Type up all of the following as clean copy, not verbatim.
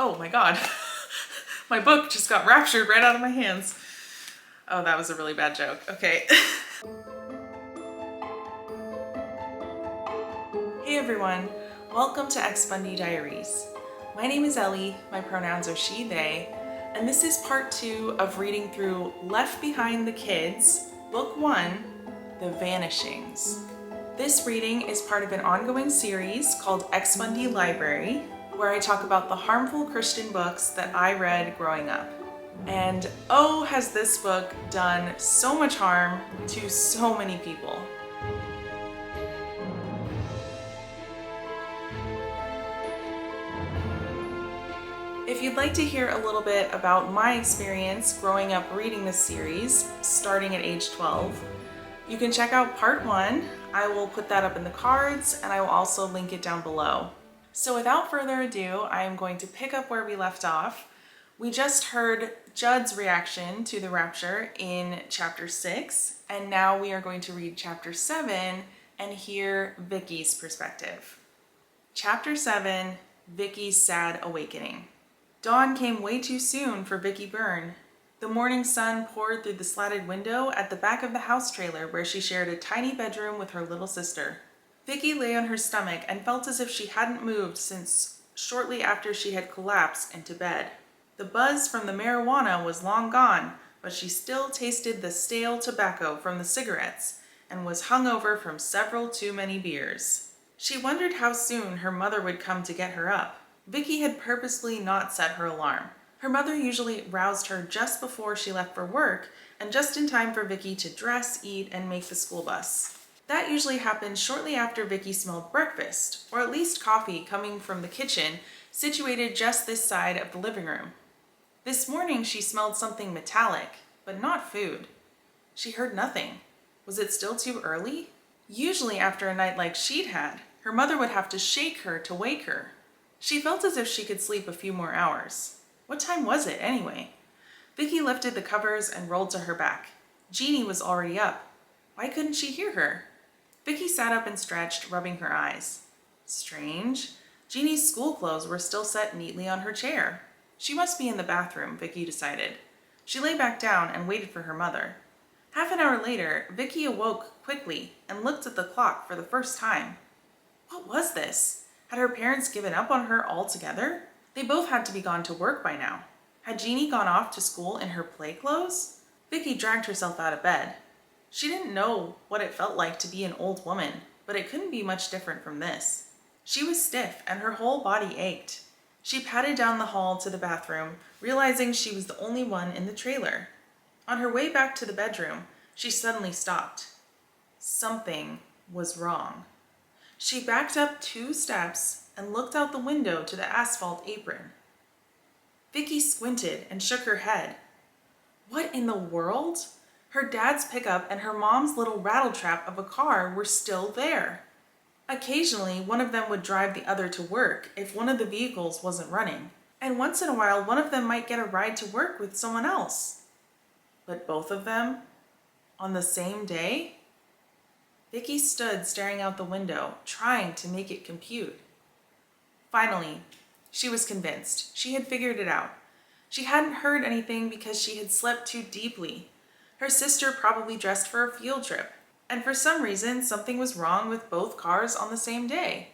Oh my god. My book just got raptured right out of my hands. Oh, that was a really bad joke. Okay. Hey everyone, welcome to Ex-Fundie Diaries. My name is Elly, my pronouns are she, they, and this is part 2 of reading through Left Behind the Kids, Book 1, The Vanishings. This reading is part of an ongoing series called Ex-Fundie Library, where I talk about the harmful Christian books that I read growing up. And oh, has this book done so much harm to so many people. If you'd like to hear a little bit about my experience growing up reading this series, starting at age 12, you can check out part 1. I will put that up in the cards and I will also link it down below. So without further ado, I am going to pick up where we left off. We just heard Judd's reaction to the Rapture in chapter 6, and now we are going to read chapter 7 and hear Vicki's perspective. Chapter 7, Vicki's Sad Awakening. Dawn came way too soon for Vicki Byrne. The morning sun poured through the slatted window at the back of the house trailer where she shared a tiny bedroom with her little sister. Vicki lay on her stomach and felt as if she hadn't moved since shortly after she had collapsed into bed. The buzz from the marijuana was long gone, but she still tasted the stale tobacco from the cigarettes and was hungover from several too many beers. She wondered how soon her mother would come to get her up. Vicki had purposely not set her alarm. Her mother usually roused her just before she left for work and just in time for Vicki to dress, eat, and make the school bus. That usually happened shortly after Vicki smelled breakfast, or at least coffee coming from the kitchen situated just this side of the living room. This morning she smelled something metallic, but not food. She heard nothing. Was it still too early? Usually after a night like she'd had, her mother would have to shake her to wake her. She felt as if she could sleep a few more hours. What time was it anyway? Vicki lifted the covers and rolled to her back. Jeannie was already up. Why couldn't she hear her? Vicki sat up and stretched, rubbing her eyes. Strange. Jeannie's school clothes were still set neatly on her chair. She must be in the bathroom, Vicki decided. She lay back down and waited for her mother. Half an hour later, Vicki awoke quickly and looked at the clock for the first time. What was this? Had her parents given up on her altogether? They both had to be gone to work by now. Had Jeannie gone off to school in her play clothes? Vicki dragged herself out of bed. She didn't know what it felt like to be an old woman, but it couldn't be much different from this. She was stiff and her whole body ached. She padded down the hall to the bathroom, realizing she was the only one in the trailer. On her way back to the bedroom, she suddenly stopped. Something was wrong. She backed up 2 steps and looked out the window to the asphalt apron. Vicki squinted and shook her head. What in the world? Her dad's pickup and her mom's little rattletrap of a car were still there. Occasionally, one of them would drive the other to work if one of the vehicles wasn't running, and once in a while one of them might get a ride to work with someone else. But both of them? On the same day? Vicki stood staring out the window, trying to make it compute. Finally, she was convinced. She had figured it out. She hadn't heard anything because she had slept too deeply. Her sister probably dressed for a field trip, and for some reason something was wrong with both cars on the same day.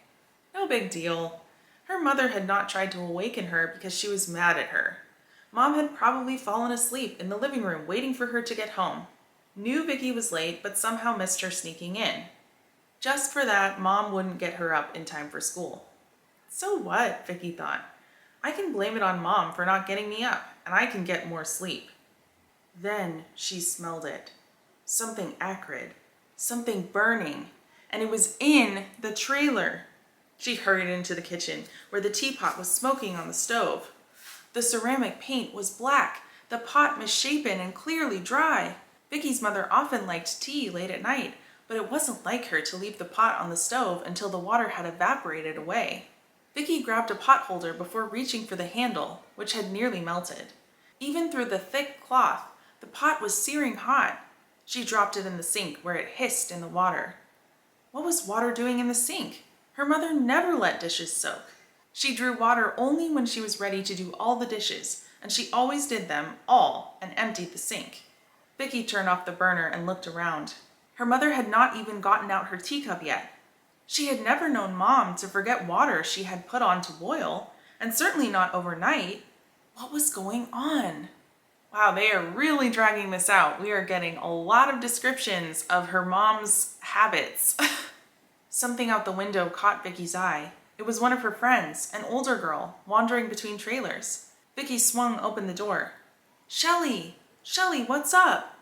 No big deal. Her mother had not tried to awaken her because she was mad at her. Mom had probably fallen asleep in the living room waiting for her to get home. Knew Vicki was late, but somehow missed her sneaking in. Just for that, Mom wouldn't get her up in time for school. So what, Vicki thought. I can blame it on Mom for not getting me up, and I can get more sleep. Then she smelled it. Something acrid. Something burning. And it was in the trailer. She hurried into the kitchen, where the teapot was smoking on the stove. The ceramic paint was black, the pot misshapen and clearly dry. Vicki's mother often liked tea late at night, but it wasn't like her to leave the pot on the stove until the water had evaporated away. Vicki grabbed a pot holder before reaching for the handle, which had nearly melted. Even through the thick cloth, the pot was searing hot. She dropped it in the sink, where it hissed in the water. What was water doing in the sink? Her mother never let dishes soak. She drew water only when she was ready to do all the dishes, and she always did them all and emptied the sink. Vicki turned off the burner and looked around. Her mother had not even gotten out her teacup yet. She had never known Mom to forget water she had put on to boil, and certainly not overnight. What was going on? Wow, they are really dragging this out. We are getting a lot of descriptions of her mom's habits. Something out the window caught Vicki's eye. It was one of her friends, an older girl, wandering between trailers. Vicki swung open the door. "Shelly! Shelly, what's up?"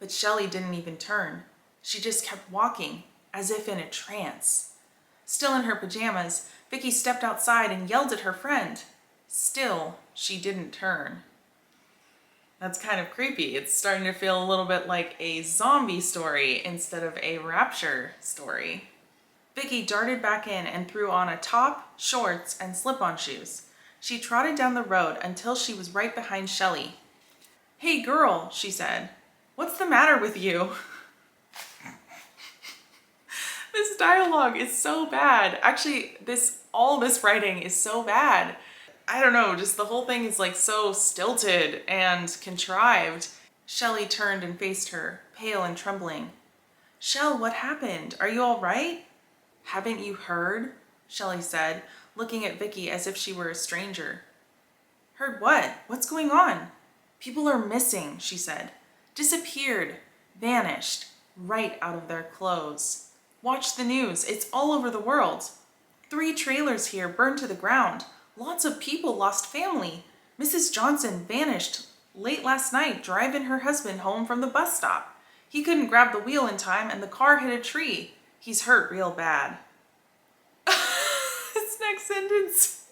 But Shelly didn't even turn. She just kept walking, as if in a trance. Still in her pajamas, Vicki stepped outside and yelled at her friend. Still, she didn't turn. That's kind of creepy. It's starting to feel a little bit like a zombie story instead of a Rapture story. Vicki darted back in and threw on a top, shorts, and slip-on shoes. She trotted down the road until she was right behind Shelly. "Hey girl," she said. "What's the matter with you?" This dialogue is so bad. Actually, all this writing is so bad. I don't know, just the whole thing is like so stilted and contrived. Shelly turned and faced her, pale and trembling. "Shell, what happened? Are you all right?" "Haven't you heard?" Shelly said, looking at Vicki as if she were a stranger. "Heard what? What's going on?" "People are missing," she said. "Disappeared. Vanished. Right out of their clothes. Watch the news. It's all over the world. 3 trailers here burned to the ground. Lots of people lost family. Mrs. Johnson vanished late last night driving her husband home from the bus stop. He couldn't grab the wheel in time and the car hit a tree. He's hurt real bad." This next sentence.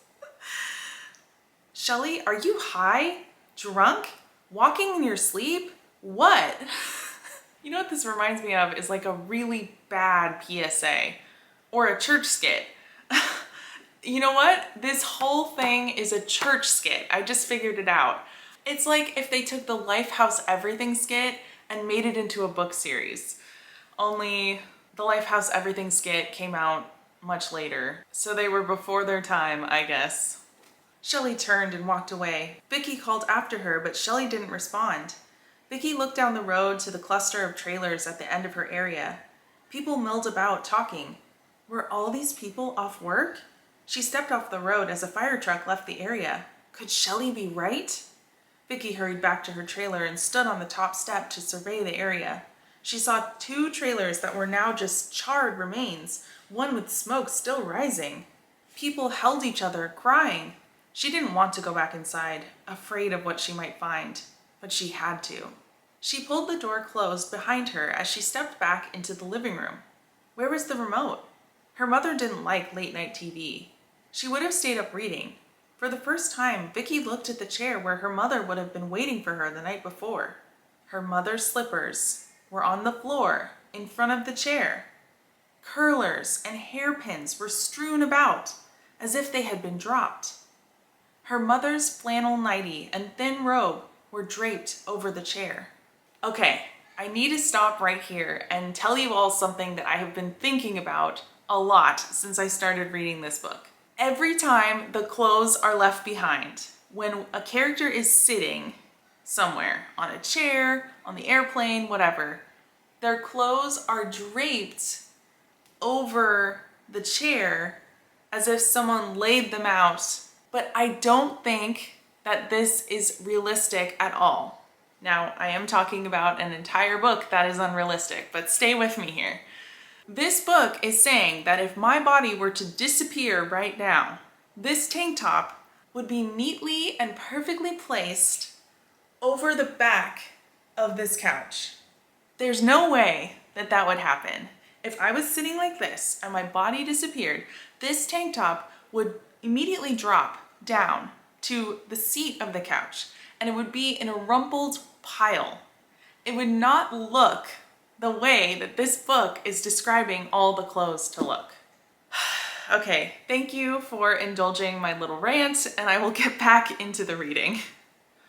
"Shelly, are you high? Drunk? Walking in your sleep? What?" You know what this reminds me of is like a really bad PSA or a church skit. You know what? This whole thing is a church skit. I just figured it out. It's like if they took the Lifehouse Everything skit and made it into a book series. Only the Lifehouse Everything skit came out much later. So they were before their time, I guess. Shelly turned and walked away. Vicki called after her, but Shelly didn't respond. Vicki looked down the road to the cluster of trailers at the end of her area. People milled about, talking. Were all these people off work? She stepped off the road as a fire truck left the area. Could Shelly be right? Vicki hurried back to her trailer and stood on the top step to survey the area. She saw 2 trailers that were now just charred remains, one with smoke still rising. People held each other, crying. She didn't want to go back inside, afraid of what she might find, but she had to. She pulled the door closed behind her as she stepped back into the living room. Where was the remote? Her mother didn't like late-night TV. She would have stayed up reading. For the first time, Vicki looked at the chair where her mother would have been waiting for her the night before. Her mother's slippers were on the floor in front of the chair. Curlers and hairpins were strewn about as if they had been dropped. Her mother's flannel nightie and thin robe were draped over the chair. Okay, I need to stop right here and tell you all something that I have been thinking about a lot since I started reading this book. Every time the clothes are left behind, when a character is sitting somewhere, on a chair, on the airplane, whatever, their clothes are draped over the chair as if someone laid them out. But I don't think that this is realistic at all. Now, I am talking about an entire book that is unrealistic, but stay with me here. This book is saying that if my body were to disappear right now, this tank top would be neatly and perfectly placed over the back of this couch. There's no way that that would happen. If I was sitting like this and my body disappeared, this tank top would immediately drop down to the seat of the couch and it would be in a rumpled pile. It would not look the way that this book is describing all the clothes to look. Okay, thank you for indulging my little rant, and I will get back into the reading.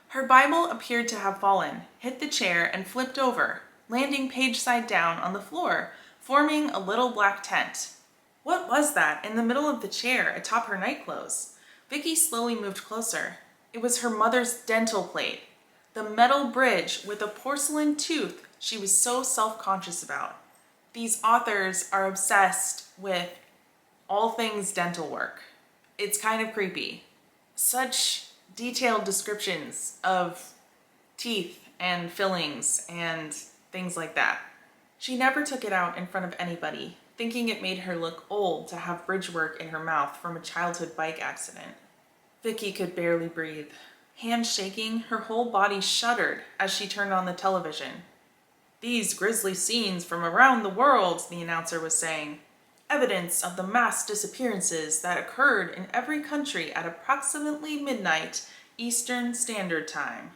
Her Bible appeared to have fallen, hit the chair, and flipped over, landing page side down on the floor, forming a little black tent. What was that in the middle of the chair atop her nightclothes? Vicki slowly moved closer. It was her mother's dental plate, the metal bridge with a porcelain tooth she was so self-conscious about. These authors are obsessed with all things dental work. It's kind of creepy. Such detailed descriptions of teeth and fillings and things like that. She never took it out in front of anybody, thinking it made her look old to have bridge work in her mouth from a childhood bike accident. Vicki could barely breathe. Hands shaking, her whole body shuddered as she turned on the television. "These grisly scenes from around the world," the announcer was saying. "Evidence of the mass disappearances that occurred in every country at approximately midnight Eastern Standard Time."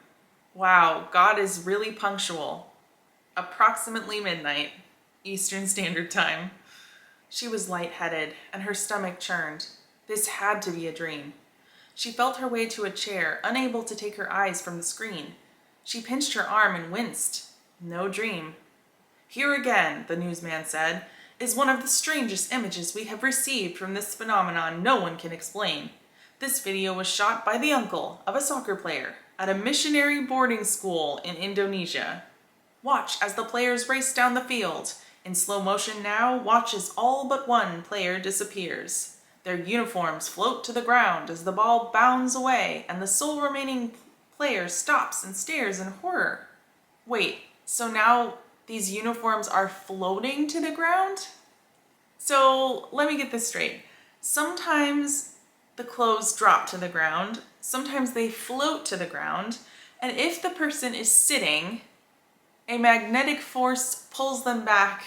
Wow, God is really punctual. Approximately midnight Eastern Standard Time. She was lightheaded and her stomach churned. This had to be a dream. She felt her way to a chair, unable to take her eyes from the screen. She pinched her arm and winced. No dream. "Here again," the newsman said, "is one of the strangest images we have received from this phenomenon no one can explain. This video was shot by the uncle of a soccer player at a missionary boarding school in Indonesia. Watch as the players race down the field. In slow motion now, watch as all but one player disappears. Their uniforms float to the ground as the ball bounds away and the sole remaining player stops and stares in horror." Wait, so now these uniforms are floating to the ground? So let me get this straight. Sometimes the clothes drop to the ground, sometimes they float to the ground, and if the person is sitting, a magnetic force pulls them back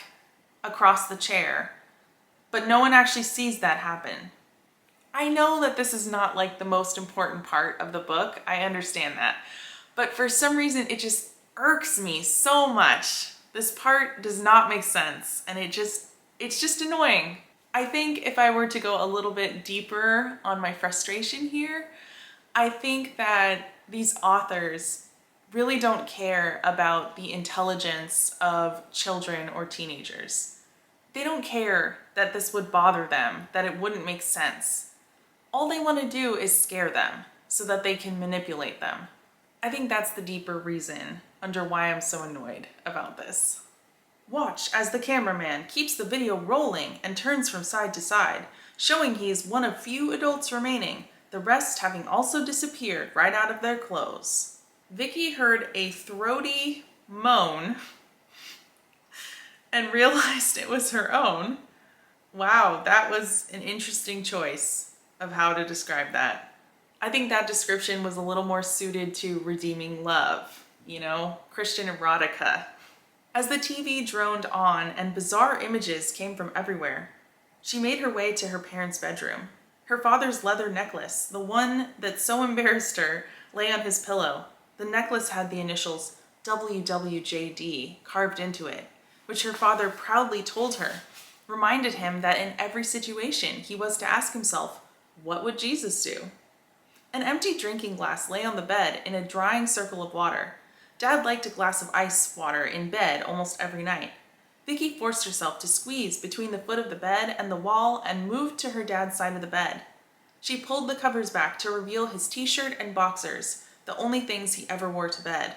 across the chair, but no one actually sees that happen. I know that this is not like the most important part of the book, I understand that, but for some reason it just irks me so much. This part does not make sense, and it's just annoying. I think if I were to go a little bit deeper on my frustration here, I think that these authors really don't care about the intelligence of children or teenagers. They don't care that this would bother them, that it wouldn't make sense. All they want to do is scare them so that they can manipulate them. I think that's the deeper reason under why I'm so annoyed about this. Watch as the cameraman keeps the video rolling and turns from side to side, showing he is one of few adults remaining, the rest having also disappeared right out of their clothes. Vicki heard a throaty moan and realized it was her own. Wow, that was an interesting choice of how to describe that. I think that description was a little more suited to redeeming love, Christian erotica. As the TV droned on and bizarre images came from everywhere, she made her way to her parents' bedroom. Her father's leather necklace, the one that so embarrassed her, lay on his pillow. The necklace had the initials WWJD carved into it, which her father proudly told her, reminded him that in every situation he was to ask himself, what would Jesus do? An empty drinking glass lay on the bed in a drying circle of water. Dad liked a glass of ice water in bed almost every night. Vicki forced herself to squeeze between the foot of the bed and the wall and moved to her dad's side of the bed. She pulled the covers back to reveal his t-shirt and boxers, the only things he ever wore to bed.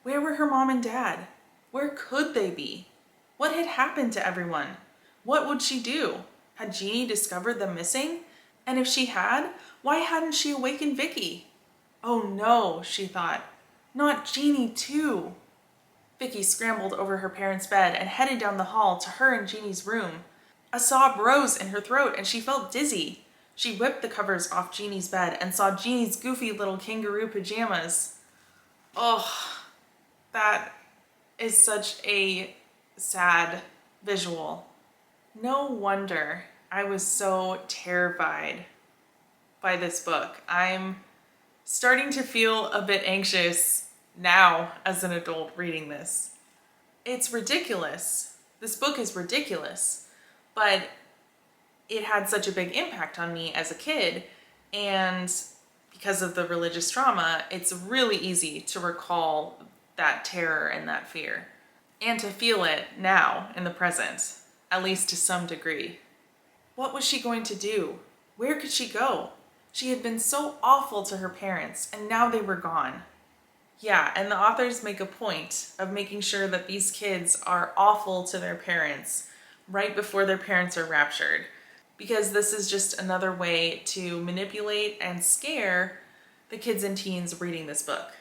Where were her mom and dad? Where could they be? What had happened to everyone? What would she do? Had Jeannie discovered them missing? And if she had, why hadn't she awakened Vicki? Oh no, she thought. Not Jeannie too. Vicki scrambled over her parents' bed and headed down the hall to her and Jeannie's room. A sob rose in her throat and she felt dizzy. She whipped the covers off Jeannie's bed and saw Jeannie's goofy little kangaroo pajamas. Oh, that is such a sad visual. No wonder I was so terrified by this book. I'm starting to feel a bit anxious now as an adult reading this. It's ridiculous. This book is ridiculous, but it had such a big impact on me as a kid, and because of the religious trauma, it's really easy to recall that terror and that fear, and to feel it now in the present, at least to some degree. What was she going to do? Where could she go? She had been so awful to her parents, and now they were gone. Yeah, and the authors make a point of making sure that these kids are awful to their parents right before their parents are raptured, because this is just another way to manipulate and scare the kids and teens reading this book.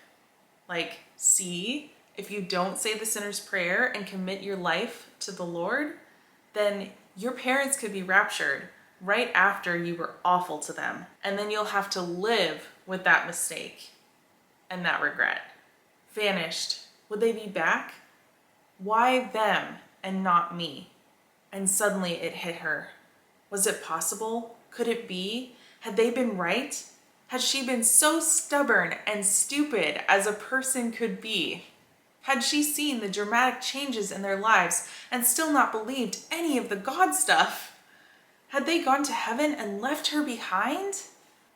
Like, see, if you don't say the sinner's prayer and commit your life to the Lord, then your parents could be raptured right after you were awful to them. And then you'll have to live with that mistake and that regret. Vanished. Would they be back? Why them and not me? And suddenly it hit her. Was it possible? Could it be? Had they been right? Had she been so stubborn and stupid as a person could be? Had she seen the dramatic changes in their lives and still not believed any of the God stuff? Had they gone to heaven and left her behind?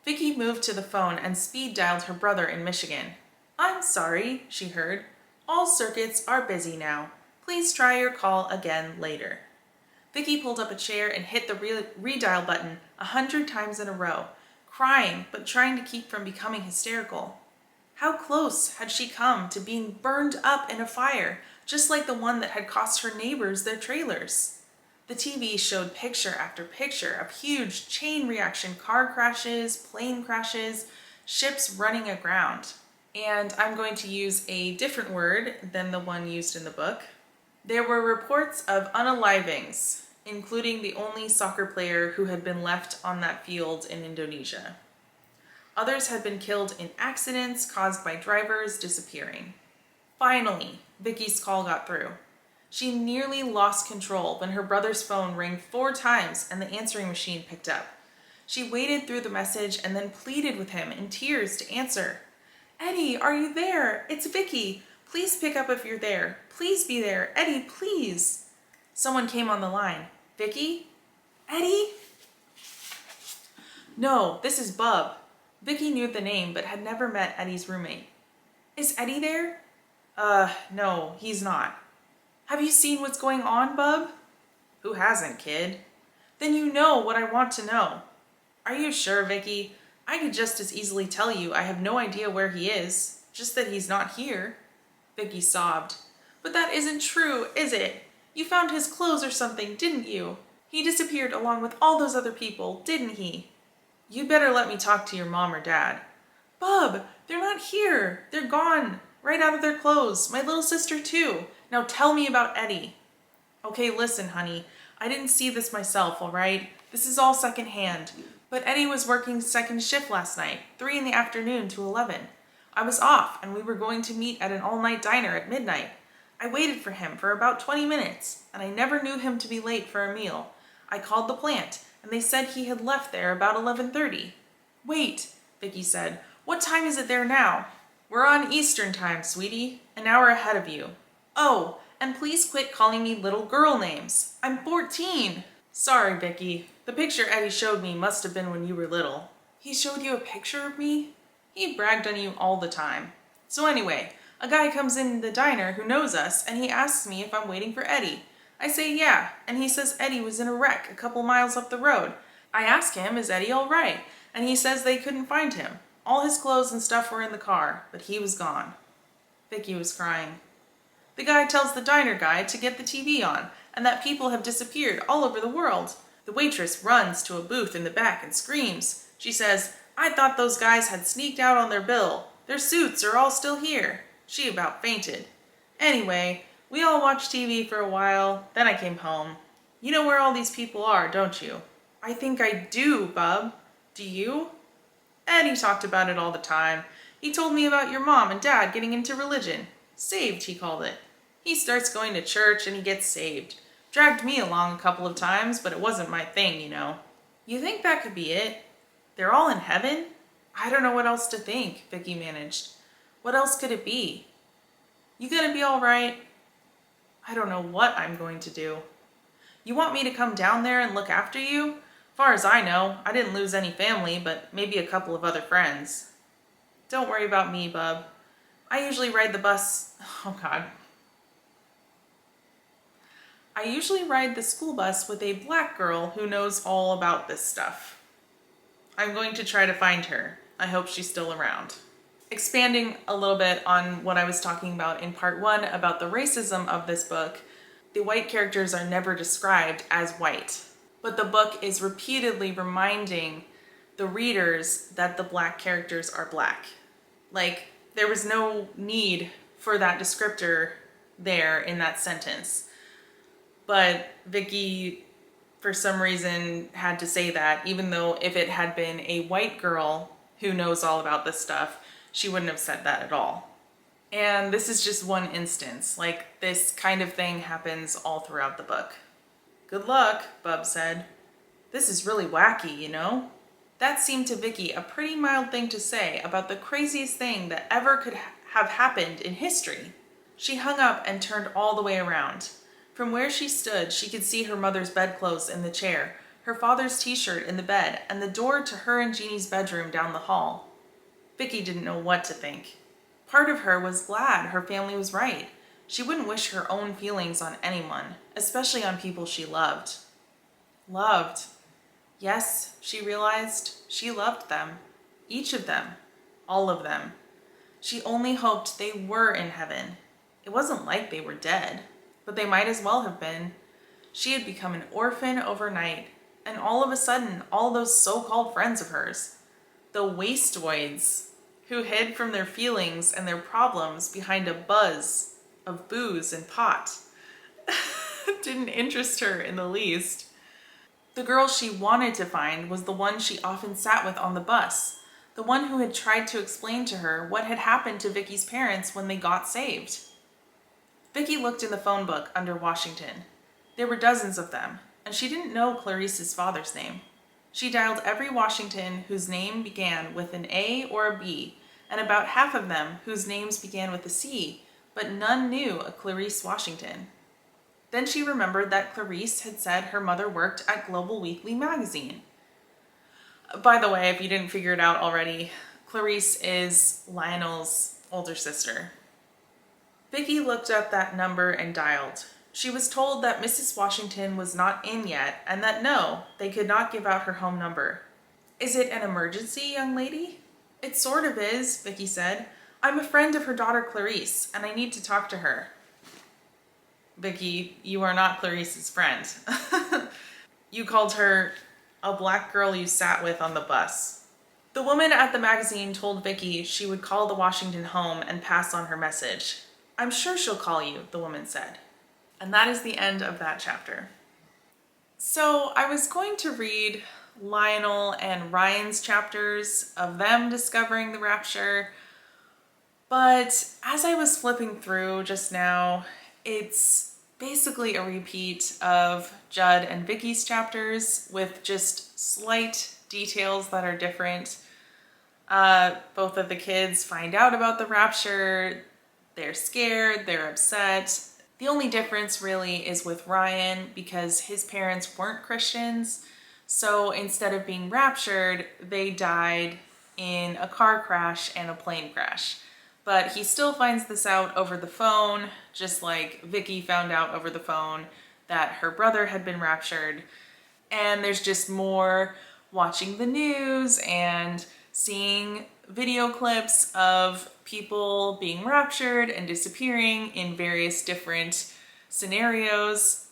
Vicki moved to the phone and speed dialed her brother in Michigan. "I'm sorry," she heard. "All circuits are busy now. Please try your call again later." Vicki pulled up a chair and hit the redial button 100 times in a row, crying but trying to keep from becoming hysterical. How close had she come to being burned up in a fire, just like the one that had cost her neighbors their trailers? The TV showed picture after picture of huge chain reaction car crashes, plane crashes, ships running aground. And I'm going to use a different word than the one used in the book. There were reports of unalivings, including the only soccer player who had been left on that field in Indonesia. Others had been killed in accidents caused by drivers disappearing. Finally, Vicki's call got through. She nearly lost control when her brother's phone rang 4 times and the answering machine picked up. She waded through the message and then pleaded with him in tears to answer. "Eddie, are you there? It's Vicki. Please pick up if you're there. Please be there. Eddie, please." Someone came on the line. "Vicki? Eddie?" "No, this is Bub." Vicki knew the name but had never met Eddie's roommate. "Is Eddie there?" No, he's not." "Have you seen what's going on, Bub?" "Who hasn't, kid?" "Then you know what I want to know." "Are you sure, Vicki? I could just as easily tell you I have no idea where he is, just that he's not here." Vicki sobbed. "But that isn't true, is it? You found his clothes or something, didn't you? He disappeared along with all those other people, didn't he?" "You'd better let me talk to your mom or dad." "Bub, they're not here. They're gone. Right out of their clothes. My little sister too. Now tell me about Eddie." "Okay, listen, honey. I didn't see this myself, all right? This is all secondhand. But Eddie was working second shift last night, 3 in the afternoon to 11. I was off, and we were going to meet at an all-night diner at midnight. I waited for him for about 20 minutes, and I never knew him to be late for a meal. I called the plant, and they said he had left there about 11:30. "Wait," Vicki said. "What time is it there now?" "We're on Eastern time, sweetie. An hour ahead of you." "Oh, and please quit calling me little girl names. I'm 14. "Sorry, Vicki. The picture Eddie showed me must have been when you were little." "He showed you a picture of me?" "He bragged on you all the time. So anyway, a guy comes in the diner who knows us, and he asks me if I'm waiting for Eddie. I say yeah, and he says Eddie was in a wreck a couple miles up the road. I ask him, is Eddie all right? And he says they couldn't find him. All his clothes and stuff were in the car, but he was gone." Vicki was crying. "The guy tells the diner guy to get the TV on, and that people have disappeared all over the world. The waitress runs to a booth in the back and screams. She says, 'I thought those guys had sneaked out on their bill. Their suits are all still here.' She about fainted. Anyway, we all watched TV for a while, then I came home. You know where all these people are, don't you?" "I think I do, Bub. Do you?" "Eddie talked about it all the time. He told me about your mom and dad getting into religion. Saved, he called it. He starts going to church and he gets saved. Dragged me along a couple of times, but it wasn't my thing, you know." "You think that could be it? They're all in heaven?" "I don't know what else to think," Vicki managed. "What else could it be?" "You gonna be all right?" "I don't know what I'm going to do." "You want me to come down there and look after you? Far as I know, I didn't lose any family, but maybe a couple of other friends." "Don't worry about me, Bub. I usually ride the bus." Oh, God. I usually ride the school bus with a black girl who knows all about this stuff. I'm going to try to find her. I hope she's still around. Expanding a little bit on what I was talking about in part 1 about the racism of this book, the white characters are never described as white, but the book is repeatedly reminding the readers that the black characters are black. Like, there was no need for that descriptor there in that sentence. But Vicki, for some reason, had to say that, even though if it had been a white girl who knows all about this stuff, she wouldn't have said that at all. And this is just one instance. Like, this kind of thing happens all throughout the book. Good luck, Bub said. This is really wacky, you know? That seemed to Vicki a pretty mild thing to say about the craziest thing that ever could have happened in history. She hung up and turned all the way around. From where she stood, she could see her mother's bedclothes in the chair, her father's t-shirt in the bed, and the door to her and Jeannie's bedroom down the hall. Vicki didn't know what to think. Part of her was glad her family was right. She wouldn't wish her own feelings on anyone, especially on people she loved. Loved. Yes, she realized, she loved them. Each of them. All of them. She only hoped they were in heaven. It wasn't like they were dead, but they might as well have been. She had become an orphan overnight, and all of a sudden, all those so-called friends of hers, the wastoids, who hid from their feelings and their problems behind a buzz of booze and pot, didn't interest her in the least. The girl she wanted to find was the one she often sat with on the bus, the one who had tried to explain to her what had happened to Vicki's parents when they got saved. Vicki looked in the phone book under Washington. There were dozens of them, and she didn't know Clarice's father's name. She dialed every Washington whose name began with an A or a B, and about half of them whose names began with a C, but none knew a Clarice Washington. Then she remembered that Clarice had said her mother worked at Global Weekly magazine. By the way, if you didn't figure it out already, Clarice is Lionel's older sister. Vicki looked up that number and dialed. She was told that Mrs. Washington was not in yet, and that no, they could not give out her home number. Is it an emergency, young lady? It sort of is, Vicki said. I'm a friend of her daughter Clarice, and I need to talk to her. Vicki, you are not Clarice's friend. You called her a black girl you sat with on the bus. The woman at the magazine told Vicki she would call the Washington home and pass on her message. I'm sure she'll call you, the woman said. And that is the end of that chapter. So I was going to read Lionel and Ryan's chapters of them discovering the Rapture, but as I was flipping through just now, it's basically a repeat of Judd and Vicki's chapters with just slight details that are different. Both of the kids find out about the Rapture, they're scared, they're upset. The only difference really is with Ryan because his parents weren't Christians, so instead of being raptured, they died in a car crash and a plane crash. But he still finds this out over the phone, just like Vicki found out over the phone that her brother had been raptured. And there's just more watching the news and seeing video clips of people being raptured and disappearing in various different scenarios.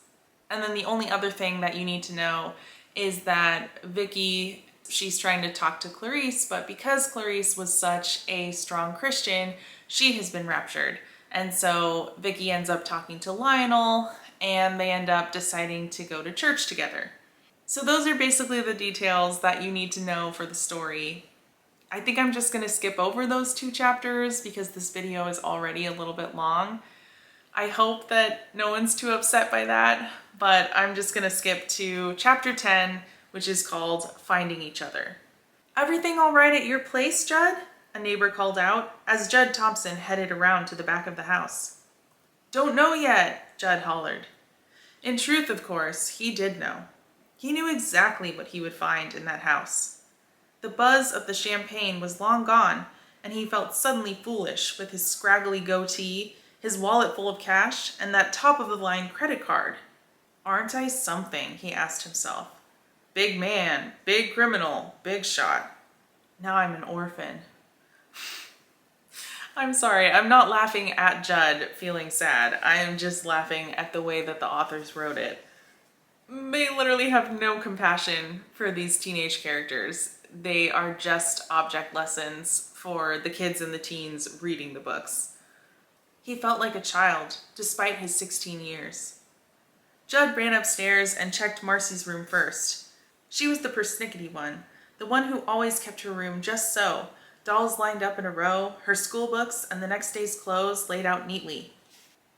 And then the only other thing that you need to know is that Vicki, she's trying to talk to Clarice, but because Clarice was such a strong Christian, she has been raptured. And so Vicki ends up talking to Lionel and they end up deciding to go to church together. So those are basically the details that you need to know for the story. I think I'm just gonna skip over those 2 chapters because this video is already a little bit long. I hope that no one's too upset by that, but I'm just gonna skip to chapter 10, which is called Finding Each Other. Everything all right at your place, Judd? A neighbor called out as Judd Thompson headed around to the back of the house. Don't know yet, Judd hollered. In truth, of course, he did know. He knew exactly what he would find in that house. The buzz of the champagne was long gone, and he felt suddenly foolish with his scraggly goatee, his wallet full of cash, and that top-of-the-line credit card. Aren't I something? He asked himself. Big man, big criminal, big shot. Now I'm an orphan. I'm sorry, I'm not laughing at Judd feeling sad. I am just laughing at the way that the authors wrote it. They literally have no compassion for these teenage characters. They are just object lessons for the kids and the teens reading the books. He felt like a child, despite his 16 years. Judd ran upstairs and checked Marcy's room first. She was the persnickety one, the one who always kept her room just so, dolls lined up in a row, her school books and the next day's clothes laid out neatly.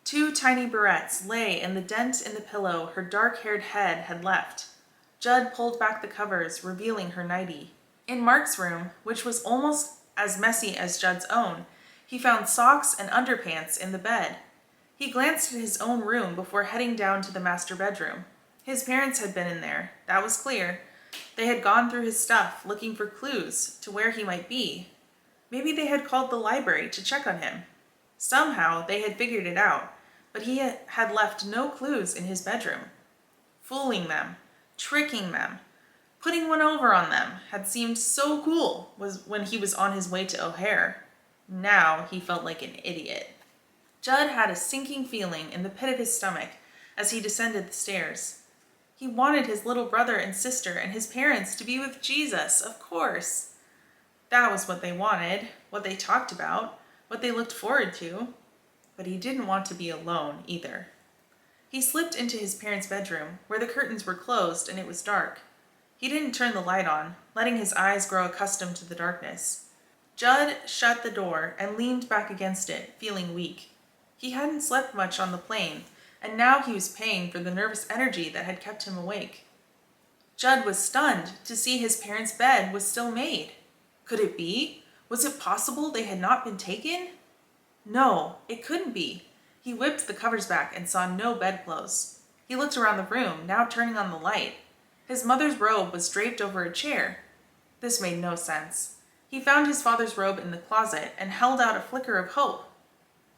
2 tiny barrettes lay in the dent in the pillow her dark-haired head had left. Judd pulled back the covers, revealing her nightie. In Mark's room, which was almost as messy as Judd's own, he found socks and underpants in the bed. He glanced at his own room before heading down to the master bedroom. His parents had been in there, that was clear. They had gone through his stuff, looking for clues to where he might be. Maybe they had called the library to check on him. Somehow they had figured it out, but he had left no clues in his bedroom. Fooling them, tricking them, putting one over on them had seemed so cool when he was on his way to O'Hare. Now he felt like an idiot. Judd had a sinking feeling in the pit of his stomach as he descended the stairs. He wanted his little brother and sister and his parents to be with Jesus, of course. That was what they wanted, what they talked about, what they looked forward to. But he didn't want to be alone either. He slipped into his parents' bedroom, where the curtains were closed and it was dark. He didn't turn the light on, letting his eyes grow accustomed to the darkness. Judd shut the door and leaned back against it, feeling weak. He hadn't slept much on the plane, and now he was paying for the nervous energy that had kept him awake. Judd was stunned to see his parents' bed was still made. Could it be? Was it possible they had not been taken? No, it couldn't be. He whipped the covers back and saw no bedclothes. He looked around the room, now turning on the light. His mother's robe was draped over a chair. This made no sense. He found his father's robe in the closet and held out a flicker of hope.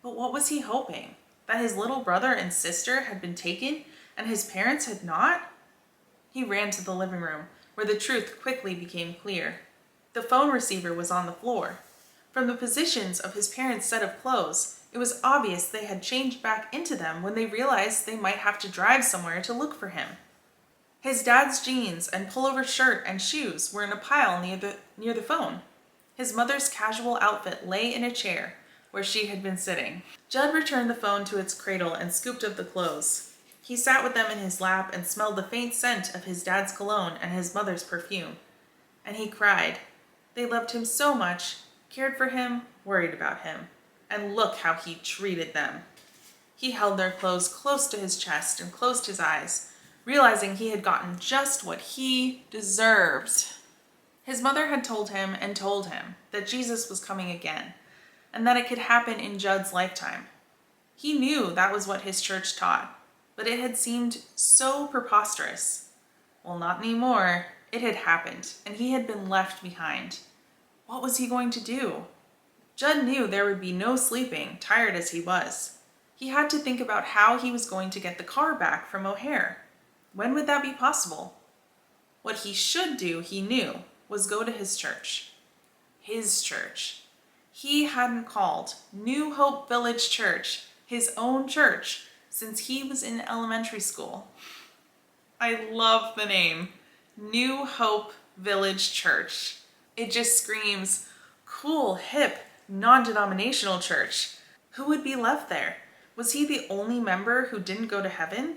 But what was he hoping? That his little brother and sister had been taken and his parents had not? He ran to the living room, where the truth quickly became clear. The phone receiver was on the floor. From the positions of his parents' set of clothes, it was obvious they had changed back into them when they realized they might have to drive somewhere to look for him. His dad's jeans and pullover shirt and shoes were in a pile near the phone. His mother's casual outfit lay in a chair where she had been sitting. Judd returned the phone to its cradle and scooped up the clothes. He sat with them in his lap and smelled the faint scent of his dad's cologne and his mother's perfume. And he cried. They loved him so much, cared for him, worried about him. And look how he treated them. He held their clothes close to his chest and closed his eyes, realizing he had gotten just what he deserved. His mother had told him that Jesus was coming again, and that it could happen in Judd's lifetime. He knew that was what his church taught, but it had seemed so preposterous. Well, not anymore. It had happened, and he had been left behind. What was he going to do? Judd knew there would be no sleeping, tired as he was. He had to think about how he was going to get the car back from O'Hare. When would that be possible? What he should do, he knew, was go to his church. His church. He hadn't called New Hope Village Church his own church since he was in elementary school. I love the name, New Hope Village Church. It just screams cool, hip, non-denominational church. Who would be left there? Was he the only member who didn't go to heaven?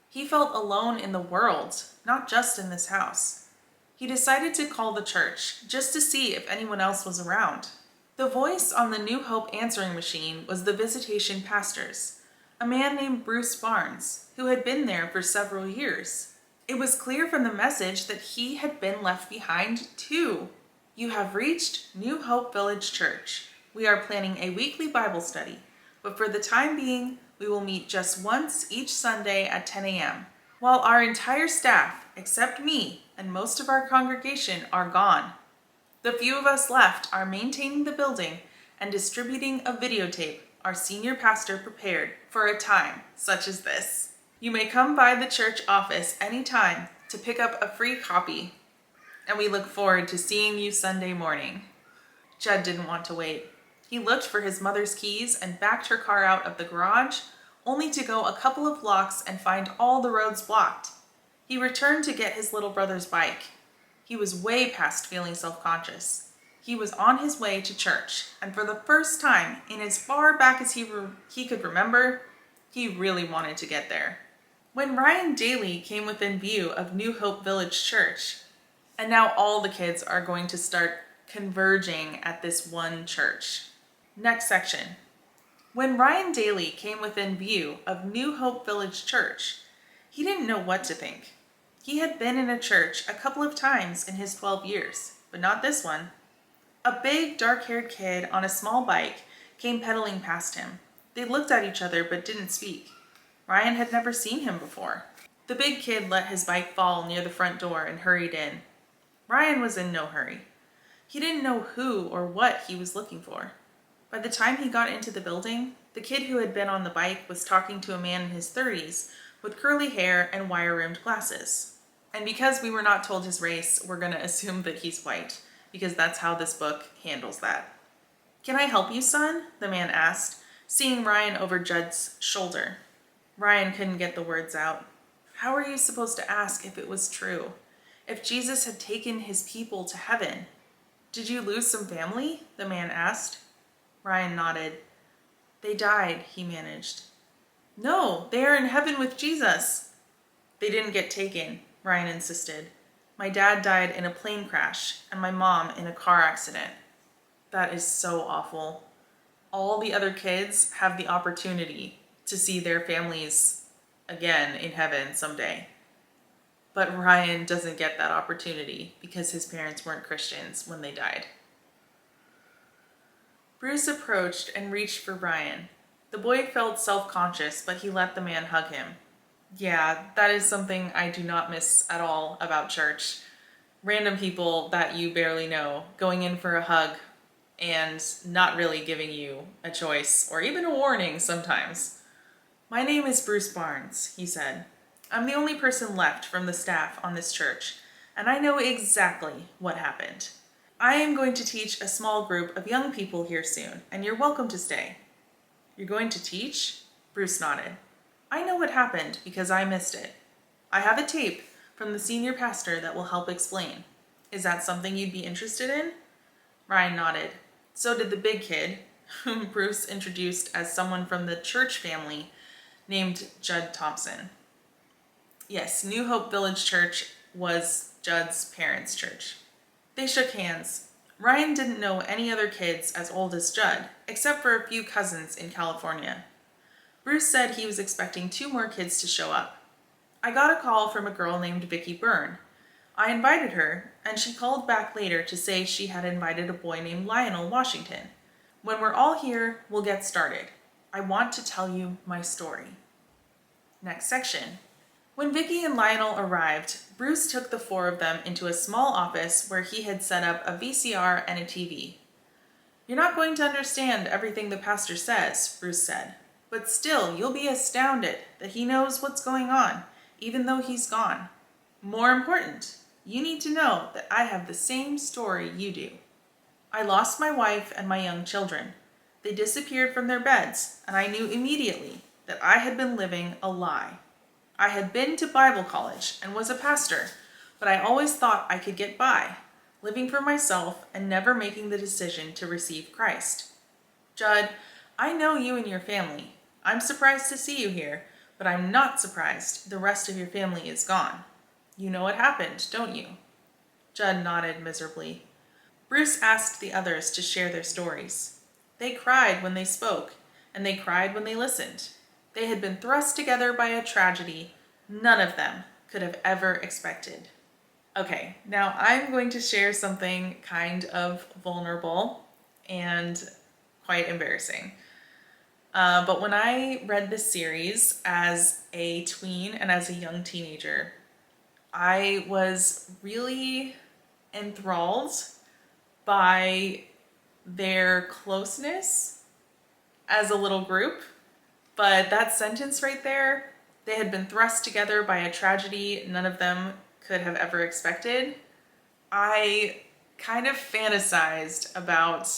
He felt alone in the world, not just in this house. He decided to call the church just to see if anyone else was around. The voice on the New Hope answering machine was the visitation pastor's, a man named Bruce Barnes, who had been there for several years. It was clear from the message that he had been left behind too. You have reached New Hope Village Church. We are planning a weekly Bible study, but for the time being, we will meet just once each Sunday at 10 a.m. While our entire staff, except me and most of our congregation, are gone. The few of us left are maintaining the building and distributing a videotape our senior pastor prepared for a time such as this. You may come by the church office anytime to pick up a free copy, and we look forward to seeing you Sunday morning." Judd didn't want to wait. He looked for his mother's keys and backed her car out of the garage, only to go a couple of blocks and find all the roads blocked. He returned to get his little brother's bike. He was way past feeling self-conscious. He was on his way to church, and for the first time in as far back as he could remember, he really wanted to get there. When Ryan Daly came within view of New Hope Village Church, and now all the kids are going to start converging at this one church. Next section. When Ryan Daly came within view of New Hope Village Church, he didn't know what to think. He had been in a church a couple of times in his 12 years, but not this one. A big, dark-haired kid on a small bike came pedaling past him. They looked at each other but didn't speak. Ryan had never seen him before. The big kid let his bike fall near the front door and hurried in. Ryan was in no hurry. He didn't know who or what he was looking for. By the time he got into the building, the kid who had been on the bike was talking to a man in his 30s with curly hair and wire-rimmed glasses. And because we were not told his race, we're going to assume that he's white, because that's how this book handles that. "Can I help you, son?" the man asked, seeing Ryan over Judd's shoulder. Ryan couldn't get the words out. How were you supposed to ask if it was true? If Jesus had taken his people to heaven? "Did you lose some family?" the man asked. Ryan nodded. "They died," he managed. "No, they are in heaven with Jesus." "They didn't get taken," Ryan insisted. "My dad died in a plane crash and my mom in a car accident." That is so awful. All the other kids have the opportunity to see their families again in heaven someday. But Ryan doesn't get that opportunity because his parents weren't Christians when they died. Bruce approached and reached for Ryan. The boy felt self-conscious, but he let the man hug him. Yeah, that is something I do not miss at all about church. Random people that you barely know going in for a hug and not really giving you a choice or even a warning sometimes. "My name is Bruce Barnes," he said. "I'm the only person left from the staff on this church, and I know exactly what happened. I am going to teach a small group of young people here soon, and you're welcome to stay." "You're going to teach?" Bruce nodded. "I know what happened because I missed it. I have a tape from the senior pastor that will help explain. Is that something you'd be interested in?" Ryan nodded. So did the big kid, whom Bruce introduced as someone from the church family named Judd Thompson. Yes, New Hope Village Church was Judd's parents' church. They shook hands. Ryan didn't know any other kids as old as Judd, except for a few cousins in California. Bruce said he was expecting 2 more kids to show up. "I got a call from a girl named Vicki Byrne. I invited her, and she called back later to say she had invited a boy named Lionel Washington. When we're all here, we'll get started. I want to tell you my story." Next section. When Vicki and Lionel arrived, Bruce took the 4 of them into a small office where he had set up a VCR and a TV. "You're not going to understand everything the pastor says," Bruce said, "but still you'll be astounded that he knows what's going on, even though he's gone. More important, you need to know that I have the same story you do. I lost my wife and my young children. They disappeared from their beds, and I knew immediately that I had been living a lie. I had been to Bible college and was a pastor, but I always thought I could get by, living for myself and never making the decision to receive Christ. Judd, I know you and your family. I'm surprised to see you here, but I'm not surprised the rest of your family is gone. You know what happened, don't you?" Judd nodded miserably. Bruce asked the others to share their stories. They cried when they spoke, and they cried when they listened. They had been thrust together by a tragedy none of them could have ever expected. Okay, now I'm going to share something kind of vulnerable and quite embarrassing. But when I read this series as a tween and as a young teenager, I was really enthralled by their closeness as a little group. But that sentence right there, They had been thrust together by a tragedy none of them could have ever expected. I kind of fantasized about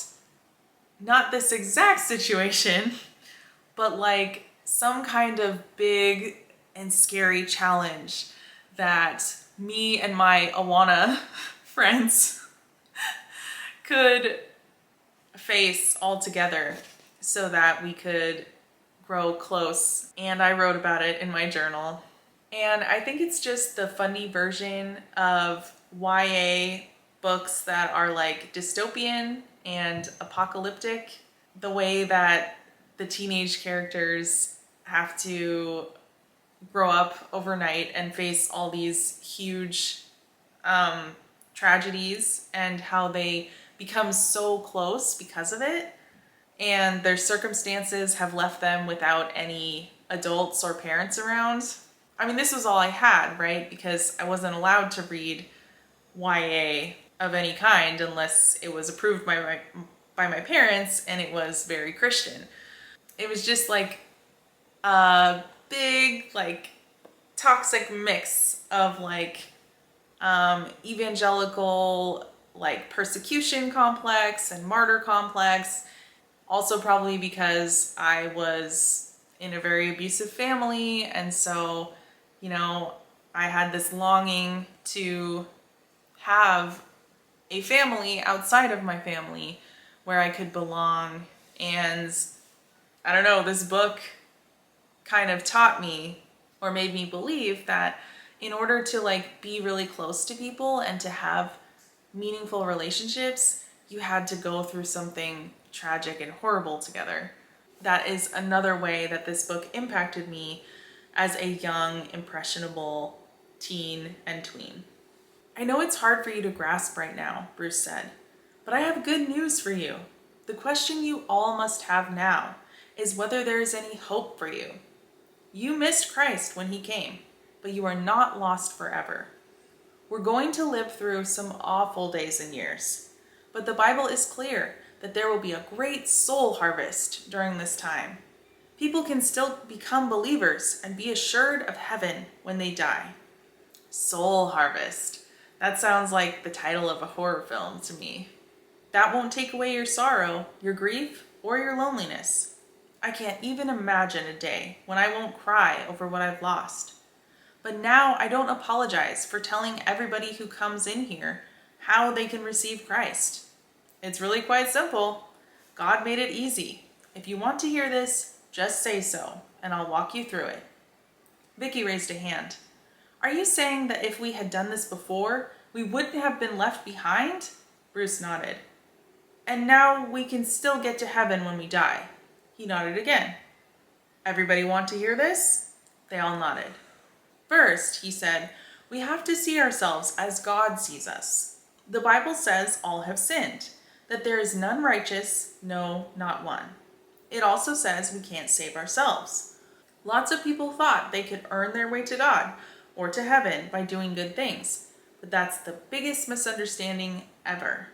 not this exact situation, but like some kind of big and scary challenge that me and my Awana friends could face all together so that we could grow close. And I wrote about it in my journal. And I think it's just the funny version of YA books that are like dystopian and apocalyptic. The way that the teenage characters have to grow up overnight and face all these huge tragedies, and how they become so close because of it, and their circumstances have left them without any adults or parents around. I mean, this was all I had, right? Because I wasn't allowed to read YA of any kind unless it was approved by my parents, and it was very Christian. It was just like a big, like, toxic mix of like evangelical, like, persecution complex and martyr complex. Also probably because I was in a very abusive family, and so, you know, I had this longing to have a family outside of my family where I could belong. And I don't know, this book kind of taught me, or made me believe, that in order to like be really close to people and to have meaningful relationships, you had to go through something tragic and horrible together. That is another way that this book impacted me as a young, impressionable teen and tween. I know it's hard for you to grasp right now, Bruce said, but I have good news for you. The question you all must have now is whether there is any hope for you. You missed Christ when he came, but you are not lost forever. We're going to live through some awful days and years, but the Bible is clear that there will be a great soul harvest during this time. People can still become believers and be assured of heaven when they die. Soul harvest. That sounds like the title of a horror film to me. That won't take away your sorrow, your grief, or your loneliness. I can't even imagine a day when I won't cry over what I've lost. But now I don't apologize for telling everybody who comes in here how they can receive Christ. It's really quite simple. God made it easy. If you want to hear this, just say so, and I'll walk you through it. Vicki raised a hand. Are you saying that if we had done this before, we wouldn't have been left behind? Bruce nodded. And now we can still get to heaven when we die. He nodded again. Everybody want to hear this? They all nodded. First, he said, we have to see ourselves as God sees us. The Bible says all have sinned, that there is none righteous, no, not one. It also says we can't save ourselves. Lots of people thought they could earn their way to God or to heaven by doing good things, but that's the biggest misunderstanding ever.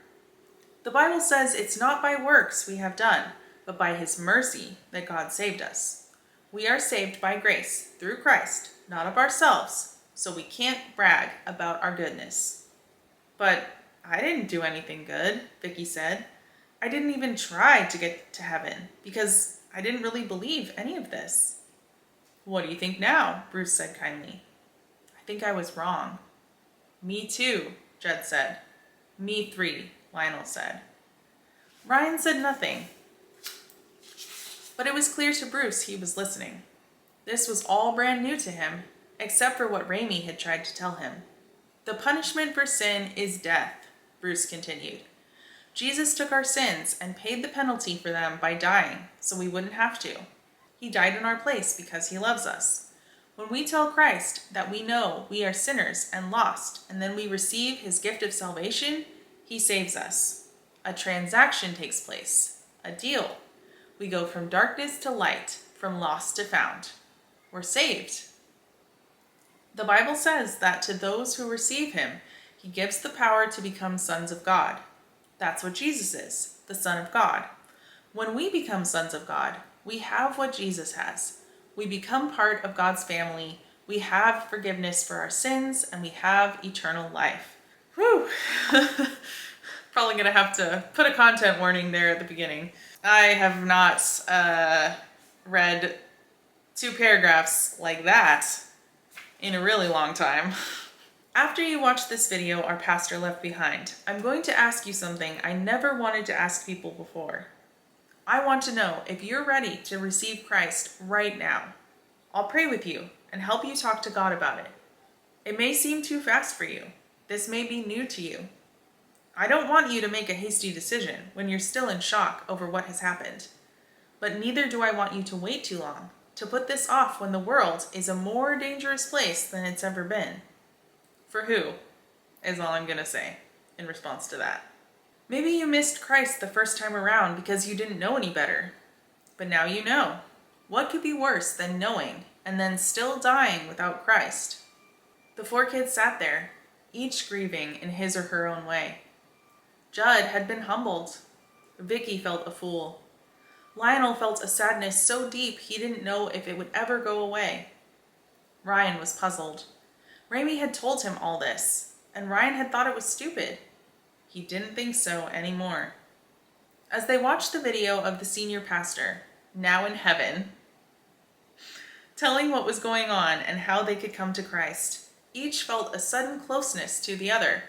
The Bible says it's not by works we have done, but by his mercy that God saved us. We are saved by grace through Christ, not of ourselves, so we can't brag about our goodness. But I didn't do anything good, Vicki said. I didn't even try to get to heaven because I didn't really believe any of this. What do you think now? Bruce said kindly. I think I was wrong. Me too, Jed said. Me three, Lionel said. Ryan said nothing, but it was clear to Bruce he was listening. This was all brand new to him, except for what Raimi had tried to tell him. The punishment for sin is death, Bruce continued. Jesus took our sins and paid the penalty for them by dying, so we wouldn't have to. He died in our place because he loves us. When we tell Christ that we know we are sinners and lost, and then we receive his gift of salvation, he saves us. A transaction takes place, a deal. We go from darkness to light, from lost to found. We're saved. The Bible says that to those who receive him, he gives the power to become sons of God. That's what Jesus is, the Son of God. When we become sons of God, we have what Jesus has. We become part of God's family. We have forgiveness for our sins, and we have eternal life. Whew. Probably gonna have to put a content warning there at the beginning. I have not read 2 paragraphs like that in a really long time. After you watch this video, Our Pastor Left Behind, I'm going to ask you something I never wanted to ask people before. I want to know if you're ready to receive Christ right now. I'll pray with you and help you talk to God about it. It may seem too fast for you. This may be new to you. I don't want you to make a hasty decision when you're still in shock over what has happened. But neither do I want you to wait too long, to put this off when the world is a more dangerous place than it's ever been. For who, is all I'm gonna say in response to that. Maybe you missed Christ the first time around because you didn't know any better. But now you know. What could be worse than knowing and then still dying without Christ? The 4 kids sat there, each grieving in his or her own way. Judd had been humbled. Vicki felt a fool. Lionel felt a sadness so deep he didn't know if it would ever go away. Ryan was puzzled. Ramey had told him all this, and Ryan had thought it was stupid. He didn't think so anymore. As they watched the video of the senior pastor, now in heaven, telling what was going on and how they could come to Christ, each felt a sudden closeness to the other.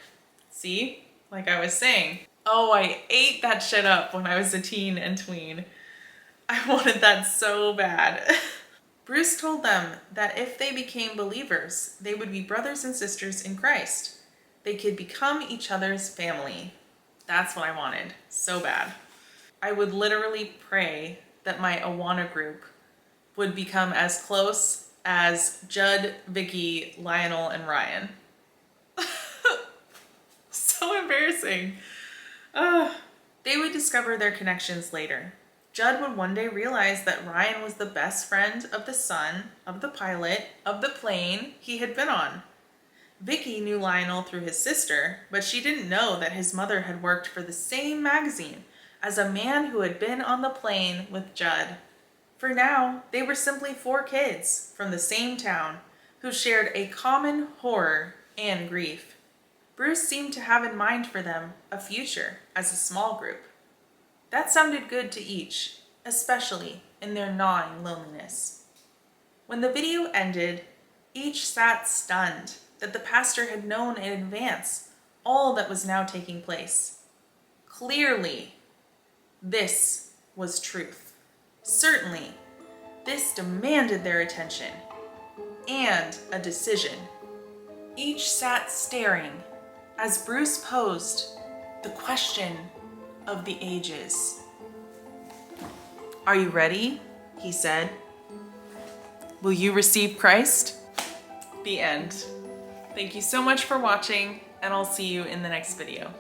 See? Like I was saying. Oh, I ate that shit up when I was a teen and tween. I wanted that so bad. Bruce told them that if they became believers, they would be brothers and sisters in Christ. They could become each other's family. That's what I wanted so bad. I would literally pray that my Awana group would become as close as Judd, Vicki, Lionel, and Ryan. So embarrassing. They would discover their connections later. Judd would one day realize that Ryan was the best friend of the son, of the pilot, of the plane he had been on. Vicki knew Lionel through his sister, but she didn't know that his mother had worked for the same magazine as a man who had been on the plane with Judd. For now, they were simply 4 kids from the same town who shared a common horror and grief. Bruce seemed to have in mind for them a future as a small group. That sounded good to each, especially in their gnawing loneliness. When the video ended, each sat stunned that the pastor had known in advance all that was now taking place. Clearly, this was truth. Certainly, this demanded their attention and a decision. Each sat staring as Bruce posed the question of the ages. "Are you ready?" he said. "Will you receive Christ?" The end. Thank you so much for watching, and I'll see you in the next video.